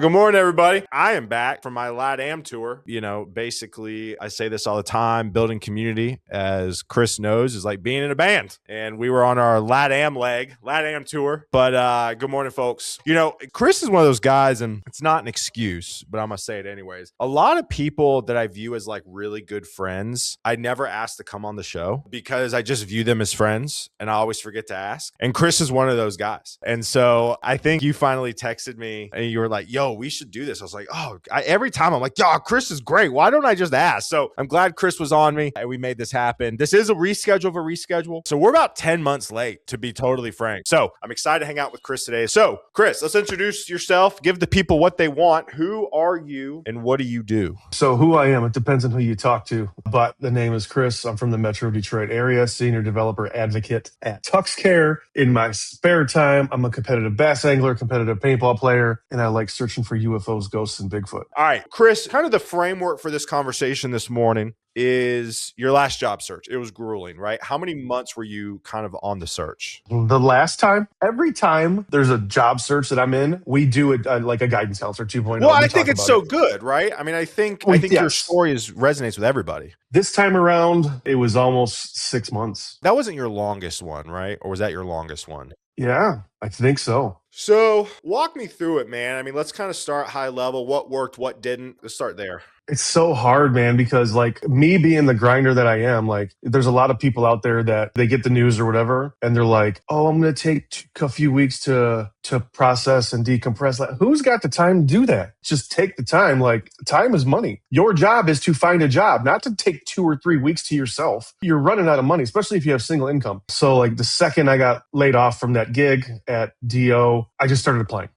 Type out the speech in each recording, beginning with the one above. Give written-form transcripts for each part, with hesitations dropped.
Good morning, everybody. I am back from my LATAM tour. Basically, I say this all the time, building community, as Chris knows, is like being in a band. And we were on our LATAM tour. But good morning, folks. Chris is one of those guys, and it's not an excuse, but I'm going to say it anyways. A lot of people that I view as like really good friends, I never ask to come on the show because I just view them as friends and I always forget to ask. And Chris is one of those guys. And so I think you finally texted me and you were like, yo, we should do this. I was like, every time I'm like, Chris is great. Why don't I just ask? So I'm glad Chris was on me and we made this happen. This is a reschedule of a reschedule. So we're about 10 months late, to be totally frank. So I'm excited to hang out with Chris today. So Chris, let's introduce yourself. Give the people what they want. Who are you and what do you do? So who I am, it depends on who you talk to. But the name is Chris. I'm from the Metro Detroit area, senior developer advocate at TuxCare. In my spare time, I'm a competitive bass angler, competitive paintball player, and I like searching for UFOs, ghosts, and Bigfoot. All right, Chris, kind of the framework for this conversation this morning is your last job search. It was grueling, right? How many months were you kind of on the search? The last time, every time there's a job search that I'm in, we do it like a guidance counselor 2.0. Well, I think it's so good, right? I mean, I think your story resonates with everybody. This time around, it was almost 6 months. That wasn't your longest one, right? Or was that your longest one? Yeah, I think so. So walk me through it, man. I mean, let's kind of start high level. What worked, what didn't? Let's start there. It's so hard, man, because like me being the grinder that I am, like there's a lot of people out there that they get the news or whatever and they're like, oh, I'm going to take a few weeks to process and decompress. Like, who's got the time to do that? Just take the time. Like, time is money. Your job is to find a job, not to take 2 or 3 weeks to yourself. You're running out of money, especially if you have single income. So like the second I got laid off from that gig at DO, I just started applying,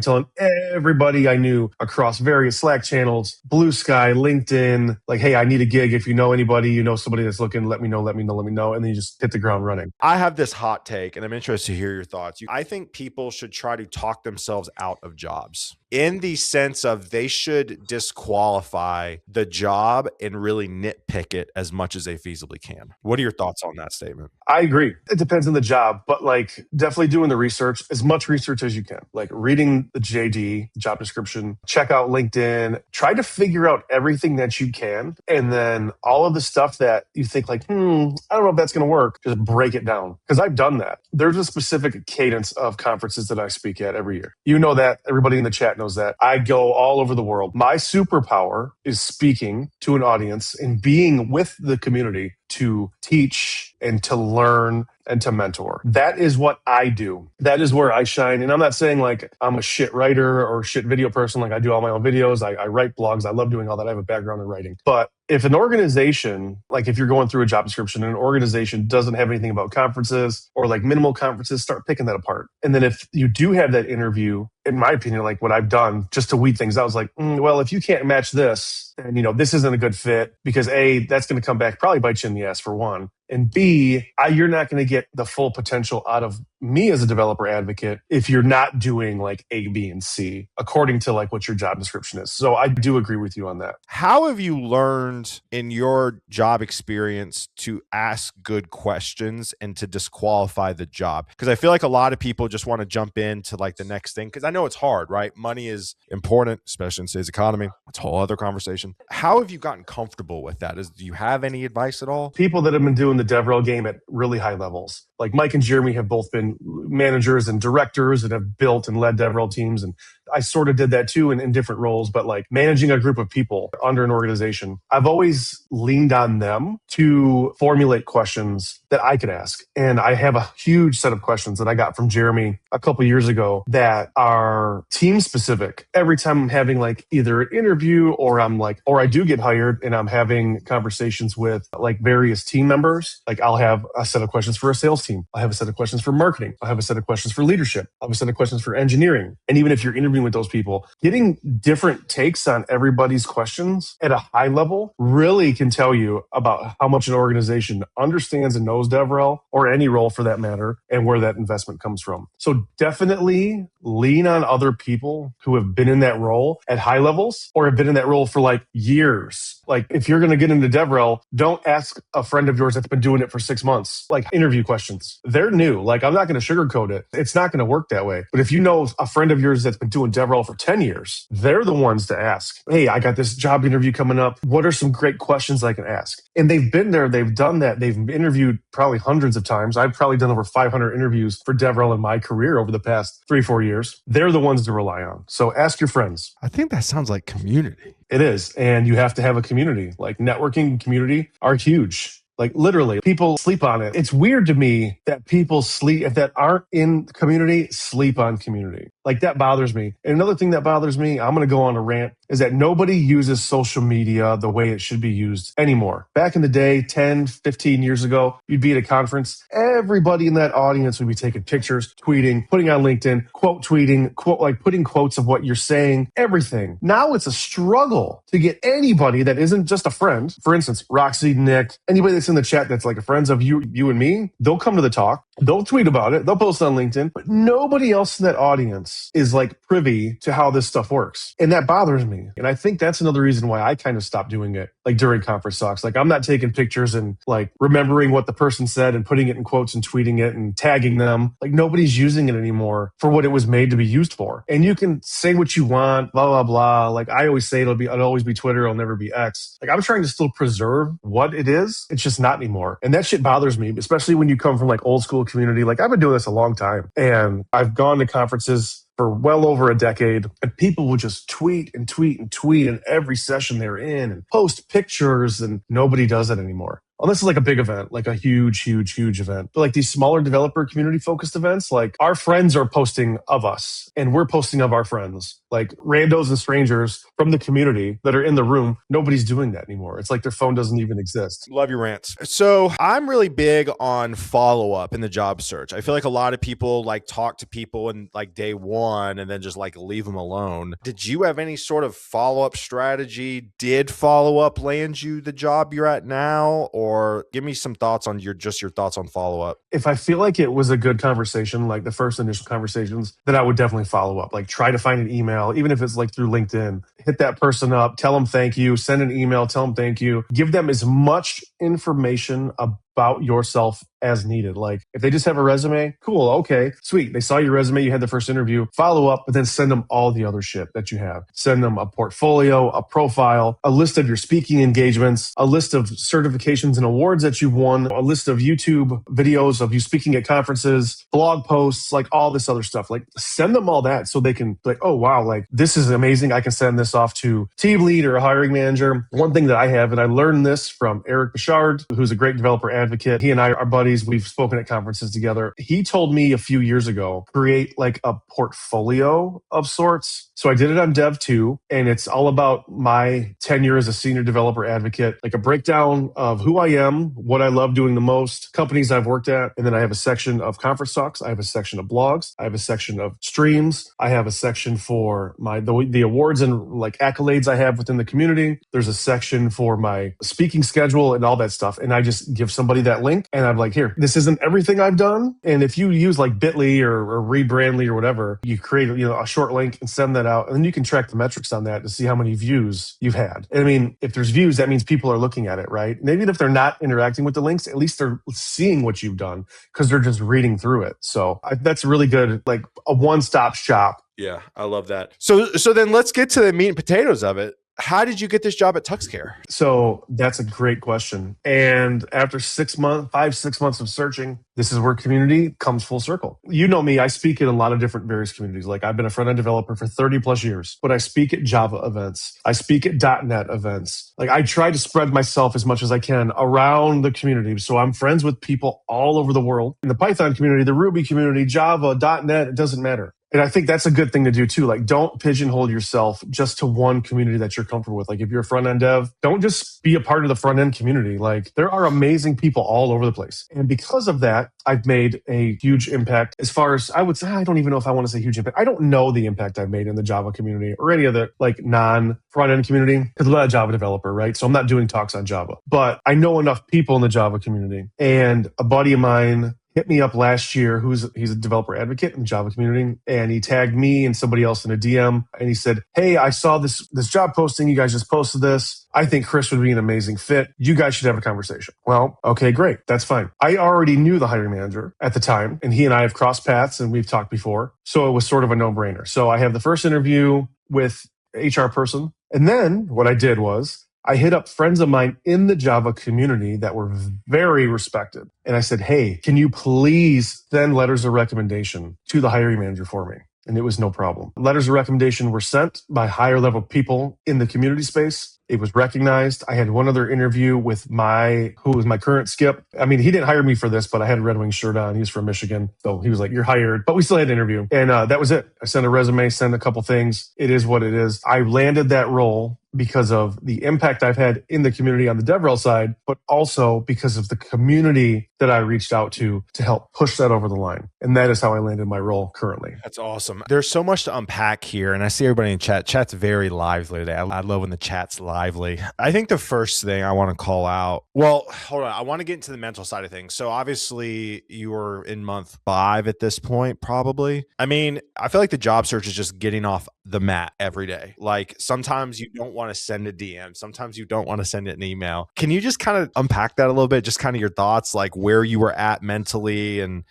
telling everybody I knew across various Slack channels, Blue Sky, LinkedIn, like, hey, I need a gig. If you know anybody, you know somebody that's looking, let me know. And then you just hit the ground running. I have this hot take and I'm interested to hear your thoughts. I think people should try to talk themselves out of jobs in the sense of they should disqualify the job and really nitpick it as much as they feasibly can. What are your thoughts on that statement? I agree. It depends on the job, but like definitely doing the research, as much research as you can, like reading the JD, job description, check out LinkedIn, try to figure out everything that you can. And then all of the stuff that you think like, I don't know if that's going to work, just break it down. Because I've done that. There's a specific cadence of conferences that I speak at every year. You know that. Everybody in the chat knows that. I go all over the world. My superpower is speaking to an audience and being with the community to teach and to learn and to mentor. That is what I do. That is where I shine. And I'm not saying like I'm a shit writer or shit video person. Like I do all my own videos. I write blogs. I love doing all that. I have a background in writing. But if an organization, like if you're going through a job description and an organization doesn't have anything about conferences or like minimal conferences, start picking that apart. And then if you do have that interview, in my opinion, like what I've done just to weed things out, I was like, well, if you can't match this, then, this isn't a good fit because A, that's going to come back, probably bite you in the ass for one. And B, you're not going to get the full potential out of me as a developer advocate if you're not doing like A, B, and C according to like what your job description is. So I do agree with you on that. How have you learned in your job experience to ask good questions and to disqualify the job? Because I feel like a lot of people just want to jump into like the next thing because I know it's hard, right? Money is important, especially in today's economy. It's a whole other conversation. How have you gotten comfortable with that? Do you have any advice at all? People that have been doing the DevRel game at really high levels, like Mike and Jeremy have both been managers and directors and have built and led DevRel teams. And I sort of did that too in different roles, but like managing a group of people under an organization, I've always leaned on them to formulate questions that I could ask. And I have a huge set of questions that I got from Jeremy a couple years ago that are team specific. Every time I'm having like either an interview or I do get hired and I'm having conversations with like various team members, like I'll have a set of questions for a sales team. I have a set of questions for marketing. I have a set of questions for leadership. I have a set of questions for engineering. And even if you're interviewing with those people, getting different takes on everybody's questions at a high level really can tell you about how much an organization understands and knows DevRel, or any role for that matter, and where that investment comes from. So definitely lean on other people who have been in that role at high levels or have been in that role for like years. Like if you're going to get into DevRel, don't ask a friend of yours that's been doing it for 6 months, like interview questions. They're new. Like I'm not going to sugarcoat it. It's not going to work that way. But if you know a friend of yours that's been doing doing DevRel for 10 years, they're the ones to ask, hey, I got this job interview coming up. What are some great questions I can ask? And they've been there. They've done that. They've interviewed probably hundreds of times. I've probably done over 500 interviews for DevRel in my career over the past 3-4 years. They're the ones to rely on. So ask your friends. I think that sounds like community. It is. And you have to have a community. Like networking and community are huge. Like literally, people sleep on it. It's weird to me that people that aren't in community, sleep on community. Like that bothers me. And another thing that bothers me, I'm going to go on a rant, is that nobody uses social media the way it should be used anymore. Back in the day, 10, 15 years ago, you'd be at a conference. Everybody in that audience would be taking pictures, tweeting, putting on LinkedIn, quote tweeting, putting quotes of what you're saying, everything. Now it's a struggle to get anybody that isn't just a friend. For instance, Roxy, Nick, anybody that's in the chat that's like a friends of you and me, they'll come to the talk. They'll tweet about it. They'll post on LinkedIn, but nobody else in that audience is like privy to how this stuff works. And that bothers me. And I think that's another reason why I kind of stopped doing it, like during conference talks. Like I'm not taking pictures and like remembering what the person said and putting it in quotes and tweeting it and tagging them. Like nobody's using it anymore for what it was made to be used for. And you can say what you want, blah, blah, blah. Like I always say, it'll always be Twitter. It'll never be X. Like I'm trying to still preserve what it is. It's just not anymore. And that shit bothers me, especially when you come from like old school community. Like I've been doing this a long time and I've gone to conferences for well over a decade, and people would just tweet and tweet and tweet in every session they're in and post pictures, and nobody does that anymore. Unless it's like a big event, like a huge, huge, huge event. But like these smaller developer community focused events, like our friends are posting of us and we're posting of our friends. Like randos and strangers from the community that are in the room, nobody's doing that anymore. It's like their phone doesn't even exist. Love your rants. So I'm really big on follow-up in the job search. I feel like a lot of people like talk to people in like day one and then just like leave them alone. Did you have any sort of follow-up strategy? Did follow-up land you the job you're at now? Or give me some thoughts on your thoughts on follow-up. If I feel like it was a good conversation, like the first initial conversations, then I would definitely follow up. Like try to find an email, even if it's like through LinkedIn, hit that person up, tell them thank you, send an email, tell them thank you, give them as much information about yourself as needed. Like if they just have a resume, cool, okay, sweet. They saw your resume, you had the first interview, follow up, but then send them all the other shit that you have. Send them a portfolio, a profile, a list of your speaking engagements, a list of certifications and awards that you've won, a list of YouTube videos of you speaking at conferences, blog posts, like all this other stuff. Like send them all that so they can be like, oh wow, like this is amazing. I can send this off to team lead or a hiring manager. One thing that I have, and I learned this from Eric Bouchard, who's a great developer advocate. He and I are buddies. We've spoken at conferences together. He told me a few years ago, create like a portfolio of sorts. So I did it on Dev2, and it's all about my tenure as a senior developer advocate, like a breakdown of who I am, what I love doing the most, companies I've worked at. And then I have a section of conference talks. I have a section of blogs. I have a section of streams. I have a section for the awards and like accolades I have within the community. There's a section for my speaking schedule and all that stuff. And I just give somebody that link and I'm like, here, this isn't everything I've done. And if you use like Bitly or Rebrandly or whatever, you create a short link and send that out. And then you can track the metrics on that to see how many views you've had. And I mean, if there's views, that means people are looking at it, right? And even if they're not interacting with the links, at least they're seeing what you've done because they're just reading through it. So that's really good, like a one-stop shop. Yeah, I love that. So then let's get to the meat and potatoes of it. How did you get this job at TuxCare? So that's a great question. And after 6 months of searching, this is where community comes full circle. You know me, I speak in a lot of different various communities. Like I've been a front-end developer for 30 plus years, but I speak at Java events. I speak at .NET events. Like I try to spread myself as much as I can around the community. So I'm friends with people all over the world. In the Python community, the Ruby community, Java, .NET, it doesn't matter. And I think that's a good thing to do too. Like, don't pigeonhole yourself just to one community that you're comfortable with. Like, if you're a front-end dev, don't just be a part of the front-end community. Like, there are amazing people all over the place. And because of that, I've made a huge impact as far as I would say, I don't even know if I want to say huge impact. I don't know the impact I've made in the Java community or any other like non-front-end community because I'm not a Java developer, right? So I'm not doing talks on Java. But I know enough people in the Java community. And a buddy of mine hit me up last year. He's a developer advocate in the Java community, and he tagged me and somebody else in a DM, and he said, "Hey, I saw this job posting. You guys just posted this. I think Chris would be an amazing fit. You guys should have a conversation." Well, okay, great. That's fine. I already knew the hiring manager at the time, and he and I have crossed paths and we've talked before. So it was sort of a no-brainer. So I have the first interview with HR person. And then what I did was I hit up friends of mine in the Java community that were very respected. And I said, "Hey, can you please send letters of recommendation to the hiring manager for me?" And it was no problem. Letters of recommendation were sent by higher level people in the community space. It was recognized. I had one other interview with who was my current skip. I mean, he didn't hire me for this, but I had a Red Wings shirt on. He was from Michigan. So he was like, "You're hired." But we still had an interview. And that was it. I sent a resume, sent a couple things. It is what it is. I landed that role because of the impact I've had in the community on the DevRel side, but also because of the community that I reached out to help push that over the line. And that is how I landed my role currently. That's awesome. There's so much to unpack here. And I see everybody in chat. Chat's very lively today. I love when the chat's lively. I think the first thing I want to call out, well, hold on. I want to get into the mental side of things. So obviously you were in month 5 at this point, probably. I mean, I feel like the job search is just getting off the mat every day. Like sometimes you don't want to send a DM. Sometimes you don't want to send an email. Can you just kind of unpack that a little bit? Just kind of your thoughts, like where you were at mentally and,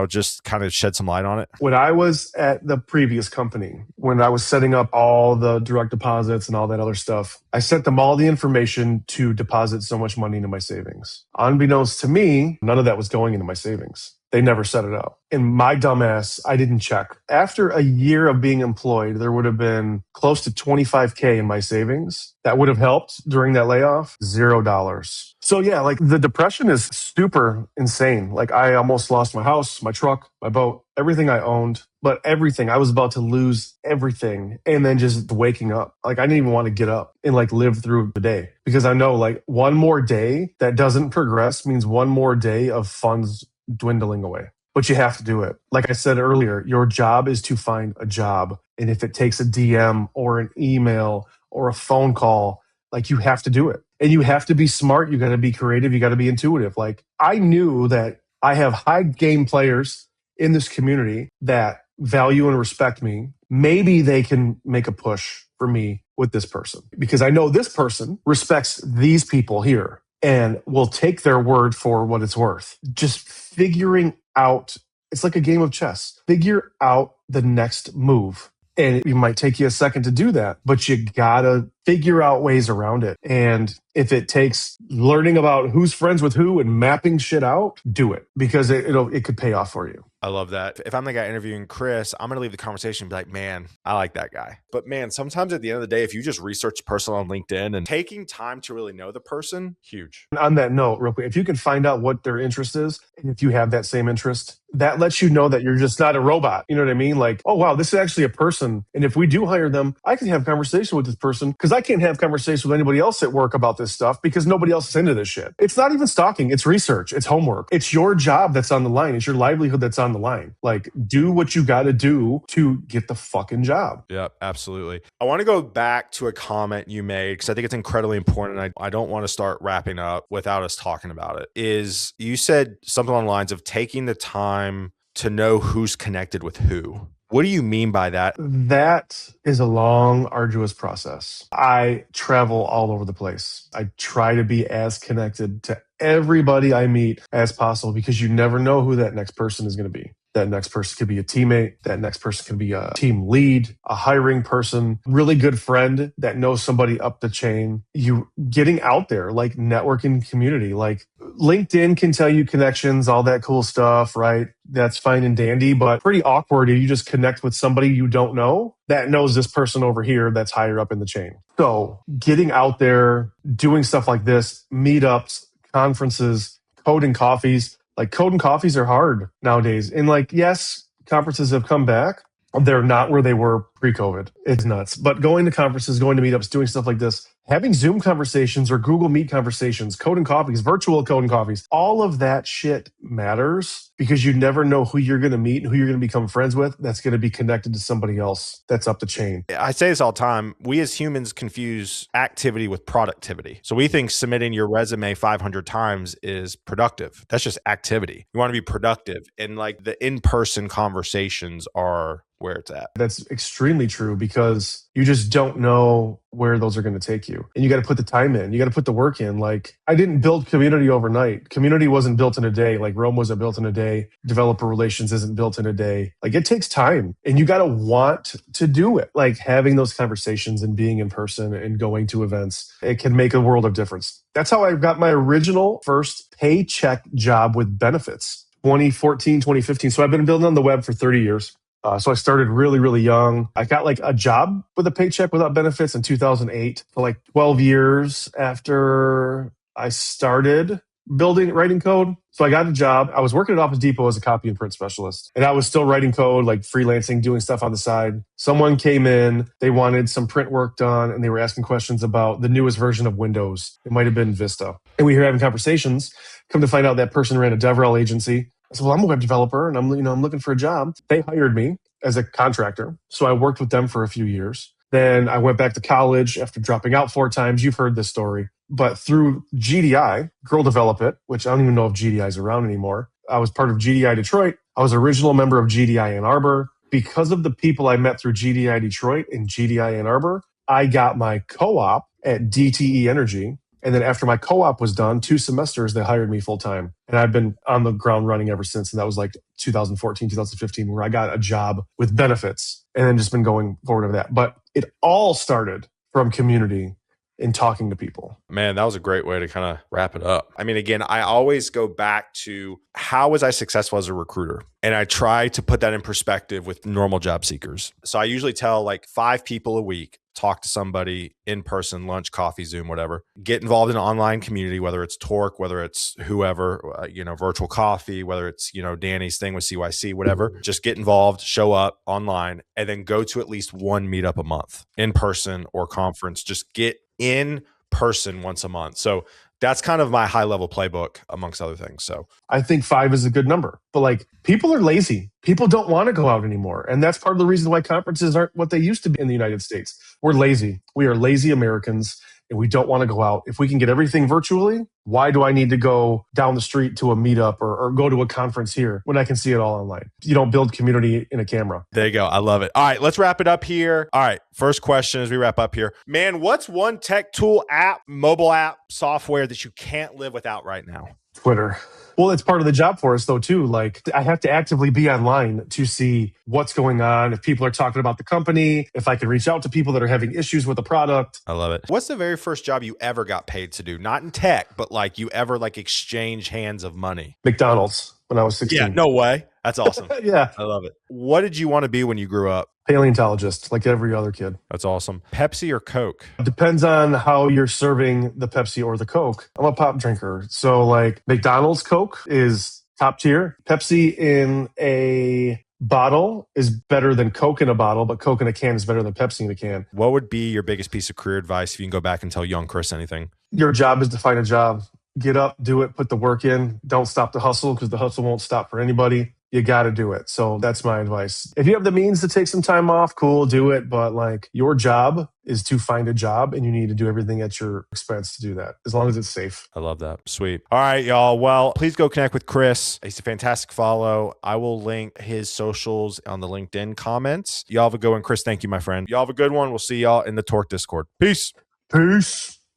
just kind of shed some light on it. When I was at the previous company, when I was setting up all the direct deposits and all that other stuff, I sent them all the information to deposit so much money into my savings. Unbeknownst to me, none of that was going into my savings. They never set it up. And my dumbass, I didn't check. After a year of being employed, there would have been close to $25K in my savings. That would have helped during that layoff. $0. So yeah, like the depression is super insane. Like I almost lost my house, my truck, my boat, everything I owned, but everything. I was about to lose everything. And then just waking up. Like I didn't even want to get up and like live through the day because I know like one more day that doesn't progress means one more day of funds dwindling away. But you have to do it. Like I said earlier, your job is to find a job. And if it takes a DM or an email or a phone call, like you have to do it. And you have to be smart. You got to be creative. You got to be intuitive. Like I knew that I have high game players in this community that value and respect me. Maybe they can make a push for me with this person because I know this person respects these people here and will take their word for what it's worth. Just figuring out, it's like a game of chess. Figure out the next move. And it might take you a second to do that, but you gotta figure out ways around it. And if it takes learning about who's friends with who and mapping shit out, do it because it could pay off for you. I love that. If I'm the guy interviewing Chris, I'm going to leave the conversation and be like, man, I like that guy. But man, sometimes at the end of the day, if you just research the person on LinkedIn and taking time to really know the person, huge. On that note, real quick, if you can find out what their interest is, and if you have that same interest, that lets you know that you're just not a robot. You know what I mean? Like, oh, wow, this is actually a person. And if we do hire them, I can have conversation with this person because I can't have conversation with anybody else at work about this stuff because nobody else is into this shit. It's not even stalking. It's research. It's homework. It's your job that's on the line. It's your livelihood that's on the line. Like, do what you got to do to get the fucking job. Yeah, absolutely. I want to go back to a comment you made because I think it's incredibly important. And I don't want to start wrapping up without us talking about it. Is you said something along the lines of taking the time to know who's connected with who. What do you mean by that? That is a long, arduous process. I travel all over the place. I try to be as connected to everybody I meet as possible because you never know who that next person is going to be. That next person could be a teammate. That next person can be a team lead, a hiring person, really good friend that knows somebody up the chain. You getting out there, like networking community, like LinkedIn can tell you connections, all that cool stuff, right? That's fine and dandy, but pretty awkward if you just connect with somebody you don't know that knows this person over here that's higher up in the chain. So getting out there, doing stuff like this, meetups, conferences, coding coffees. Like coding coffees are hard nowadays. And like, yes, conferences have come back. They're not where they were pre-COVID. It's nuts. But going to conferences, going to meetups, doing stuff like this, having Zoom conversations or Google Meet conversations, code and coffees, virtual code and coffees, all of that shit matters because you never know who you're going to meet and who you're going to become friends with that's going to be connected to somebody else that's up the chain. I say this all the time. We as humans confuse activity with productivity. So we think submitting your resume 500 times is productive. That's just activity. You want to be productive. And like the in-person conversations are where it's at. That's extremely true because you just don't know where those are going to take you. And you got to put the time in. You got to put the work in. Like I didn't build community overnight. Community wasn't built in a day. Like Rome wasn't built in a day. Developer relations isn't built in a day. Like it takes time and you got to want to do it. Like having those conversations and being in person and going to events, it can make a world of difference. That's how I got my original first paycheck job with benefits, 2014, 2015. So I've been building on the web for 30 years. So I started really, really young. I got like a job with a paycheck without benefits in 2008. For like 12 years after I started writing code. So I got a job. I was working at Office Depot as a copy and print specialist. And I was still writing code, like freelancing, doing stuff on the side. Someone came in, they wanted some print work done, and they were asking questions about the newest version of Windows. It might have been Vista. And we were having conversations. Come to find out that person ran a DevRel agency. I said, well, I'm a web developer and I'm looking for a job. They hired me as a contractor. So I worked with them for a few years. Then I went back to college after dropping out 4 times. You've heard this story. But through GDI, Girl Develop It, which I don't even know if GDI is around anymore. I was part of GDI Detroit. I was original member of GDI Ann Arbor. Because of the people I met through GDI Detroit and GDI Ann Arbor, I got my co-op at DTE Energy. And then after my co-op was done, 2 semesters, they hired me full time. And I've been on the ground running ever since. And that was like 2014, 2015, where I got a job with benefits and then just been going forward over that. But it all started from community and talking to people. Man, that was a great way to kind of wrap it up. I mean, again, I always go back to how was I successful as a recruiter? And I try to put that in perspective with normal job seekers. So I usually tell like 5 people a week, talk to somebody in person, lunch, coffee, Zoom, whatever. Get involved in an online community, whether it's Torque, whether it's whoever, virtual coffee, whether it's, Danny's thing with CYC, whatever. Just get involved, show up online, and then go to at least one meetup a month, in person or conference. Just get in person once a month. So that's kind of my high level playbook amongst other things. So I think 5 is a good number, but like people are lazy. People don't want to go out anymore. And that's part of the reason why conferences aren't what they used to be in the United States. We're lazy. We are lazy Americans and we don't want to go out. If we can get everything virtually, why do I need to go down the street to a meetup or go to a conference here when I can see it all online? You don't build community in a camera. There you go. I love it. All right, let's wrap it up here. All right, first question as we wrap up here. Man, what's one tech tool, app, mobile app, software that you can't live without right now? Twitter. Well, it's part of the job for us though, too. Like I have to actively be online to see what's going on. If people are talking about the company, if I can reach out to people that are having issues with the product. I love it. What's the very first job you ever got paid to do? Not in tech, but like you ever like exchange hands of money? McDonald's when I was 16. Yeah, no way. That's awesome. Yeah. I love it. What did you want to be when you grew up? Paleontologist, like every other kid. That's awesome. Pepsi or Coke? Depends on how you're serving the Pepsi or the Coke. I'm a pop drinker. So like McDonald's Coke is top tier. Pepsi in a bottle is better than Coke in a bottle, but Coke in a can is better than Pepsi in a can. What would be your biggest piece of career advice if you can go back and tell young Chris anything? Your job is to find a job. Get up, do it, put the work in. Don't stop the hustle because the hustle won't stop for anybody. You got to do it. So that's my advice. If you have the means to take some time off, cool, do it. But like your job is to find a job and you need to do everything at your expense to do that, as long as it's safe. I love that. Sweet. All right, y'all. Well, please go connect with Chris. He's a fantastic follow. I will link his socials on the LinkedIn comments. Y'all have a good one. Chris, thank you, my friend. Y'all have a good one. We'll see y'all in the Torque Discord. Peace. Peace.